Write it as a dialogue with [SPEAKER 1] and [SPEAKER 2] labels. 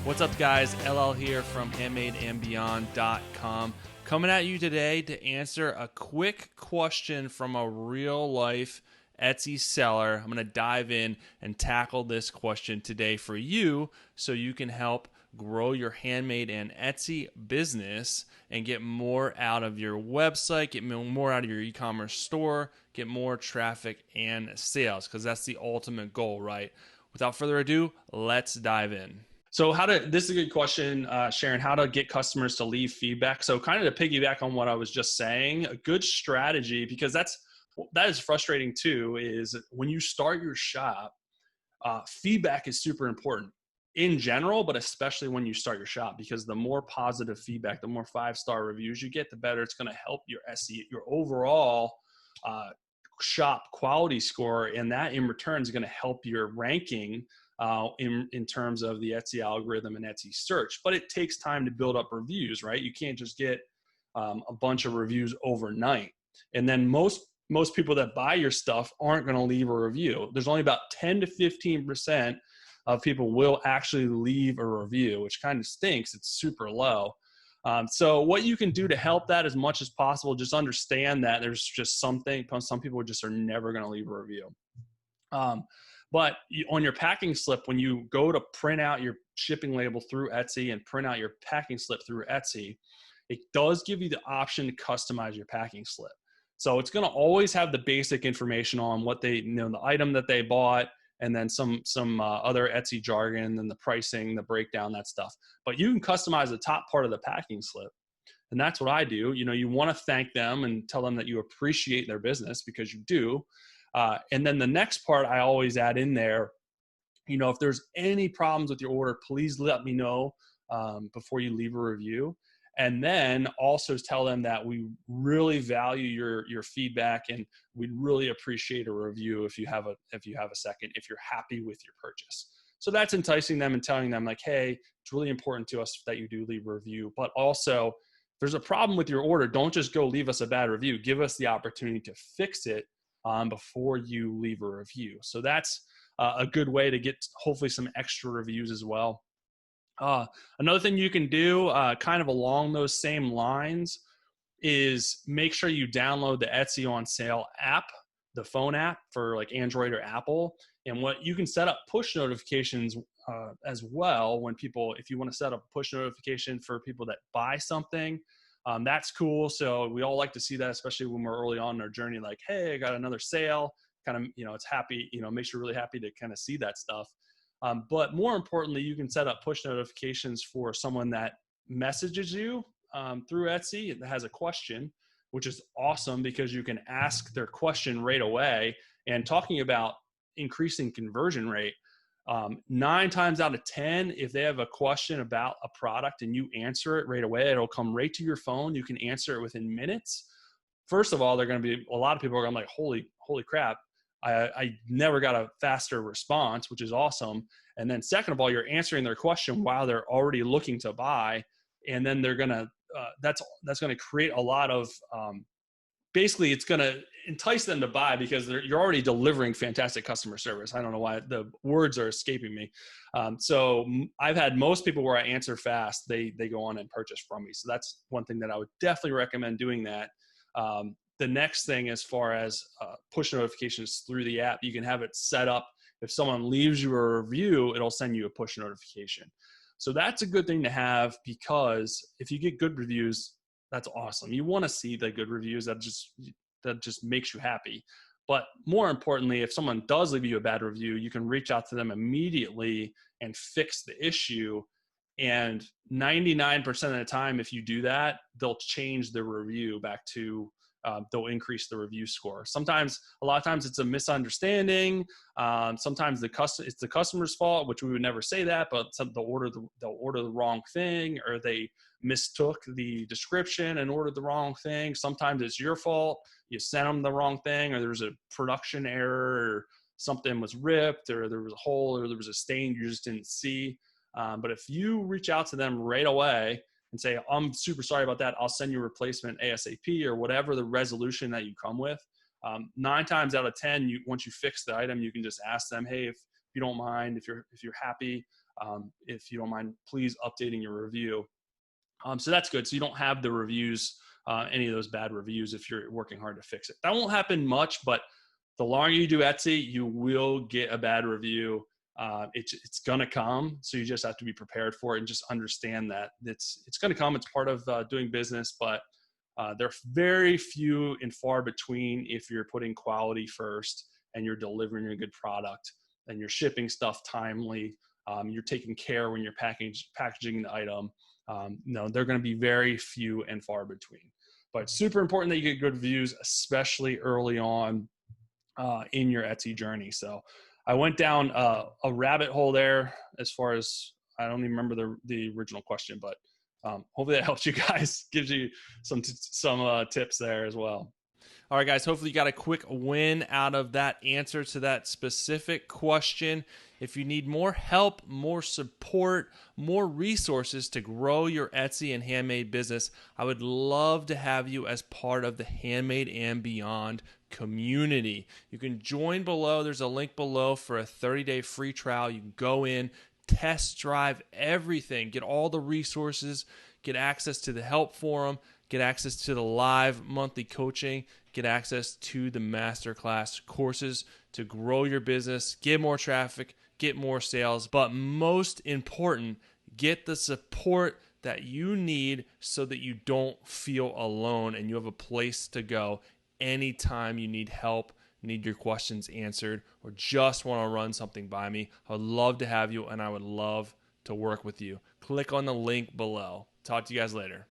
[SPEAKER 1] What's up, guys? LL here from handmadeandbeyond.com. Coming at you today to answer a quick question from a real life Etsy seller. I'm going to dive in and tackle this question today for you so you can help grow your handmade and Etsy business and get more out of your website, get more out of your e-commerce store, get more traffic and sales, because that's the ultimate goal, right? Without further ado, let's dive in. So this is a good question, Sharon, how to get customers to leave feedback. So kind of to piggyback on what I was just saying, a good strategy, because that is frustrating too, is when you start your shop, feedback is super important in general, but especially when you start your shop, because the more positive feedback, the more 5-star reviews you get, the better it's going to help your SEO, your overall shop quality score. And that in return is going to help your ranking in terms of the Etsy algorithm and Etsy search. But it takes time to build up reviews, right? You can't just get a bunch of reviews overnight. And then most people that buy your stuff aren't going to leave a review. There's only about 10 to 15% of people will actually leave a review, which kind of stinks. It's super low. So what you can do to help that as much as possible, just understand that there's just some people just are never going to leave a review. But on your packing slip, when you go to print out your shipping label through Etsy and print out your packing slip through Etsy, it does give you the option to customize your packing slip. So it's going to always have the basic information on what they, the item that they bought, and then some other Etsy jargon and the pricing, the breakdown, that stuff. But you can customize the top part of the packing slip. And that's what I do. You want to thank them and tell them that you appreciate their business, because you do. And then the next part I always add in there, if there's any problems with your order, please let me know before you leave a review. And then also tell them that we really value your feedback, and we'd really appreciate a review if you have a second, if you're happy with your purchase. So that's enticing them and telling them, like, hey, it's really important to us that you do leave a review. But also, if there's a problem with your order, don't just go leave us a bad review. Give us the opportunity to fix it before you leave a review. So that's a good way to get hopefully some extra reviews as well. Another thing you can do kind of along those same lines is make sure you download the Etsy on Sale app, the phone app for like Android or Apple. And what you can set up push notifications as well if you want to set up push notification for people that buy something. That's cool. So we all like to see that, especially when we're early on in our journey, like, hey, I got another sale, kind of, it's happy, makes you really happy to kind of see that stuff. But more importantly, you can set up push notifications for someone that messages you through Etsy that has a question, which is awesome because you can ask their question right away. And talking about increasing conversion rate, 9 times out of 10, if they have a question about a product and you answer it right away, it'll come right to your phone. You can answer it within minutes. First of all, a lot of people are going to be like, holy crap. I never got a faster response, which is awesome. And then second of all, you're answering their question while they're already looking to buy. And then they're going to, that's going to create a lot of, basically it's going to entice them to buy because you're already delivering fantastic customer service. I don't know why the words are escaping me. So I've had most people where I answer fast, they go on and purchase from me. So that's one thing that I would definitely recommend doing that. The next thing, as far as push notifications through the app, you can have it set up. If someone leaves you a review, it'll send you a push notification. So that's a good thing to have, because if you get good reviews, that's awesome. You want to see the good reviews. That just makes you happy. But more importantly, if someone does leave you a bad review, you can reach out to them immediately and fix the issue. And 99% of the time, if you do that, they'll change the review back to they'll increase the review score. A lot of times it's a misunderstanding. Sometimes it's the customer's fault, which we would never say that, but they'll order the wrong thing, or they mistook the description and ordered the wrong thing. Sometimes it's your fault. You sent them the wrong thing, or there's a production error, or something was ripped, or there was a hole, or there was a stain you just didn't see. But if you reach out to them right away and say, I'm super sorry about that, I'll send you a replacement ASAP, or whatever the resolution that you come with. 9 times out of 10, once you fix the item, you can just ask them, hey,
[SPEAKER 2] you don't mind, if you're happy, if you don't mind, please updating your review. So that's good. So you don't have the reviews, any of those bad reviews, if you're working hard to fix it. That won't happen much, but the longer you do Etsy, you will get a bad review. It's gonna come, so you just have to be prepared for it and just understand that it's gonna come. It's part of doing business, but they're very few and far between if you're putting quality first and you're delivering a good product and you're shipping stuff timely. You're taking care when you're packaging the item. No, they're going to be very few and far between. But super important that you get good reviews, especially early on in your Etsy journey. So I went down a rabbit hole there as far as, I don't even remember the original question, but hopefully that helps you guys, gives you some tips there as well.
[SPEAKER 1] All right, guys, hopefully you got a quick win out of that answer to that specific question. If you need more help, more support, more resources to grow your Etsy and Handmade business, I would love to have you as part of the Handmade and Beyond community. You can join below. There's a link below for a 30-day free trial. You can go in, test drive everything, get all the resources, get access to the help forum, get access to the live monthly coaching, get access to the masterclass courses to grow your business, get more traffic, get more sales, but most important, get the support that you need so that you don't feel alone and you have a place to go anytime you need help, need your questions answered, or just want to run something by me. I would love to have you, and I would love to work with you. Click on the link below. Talk to you guys later.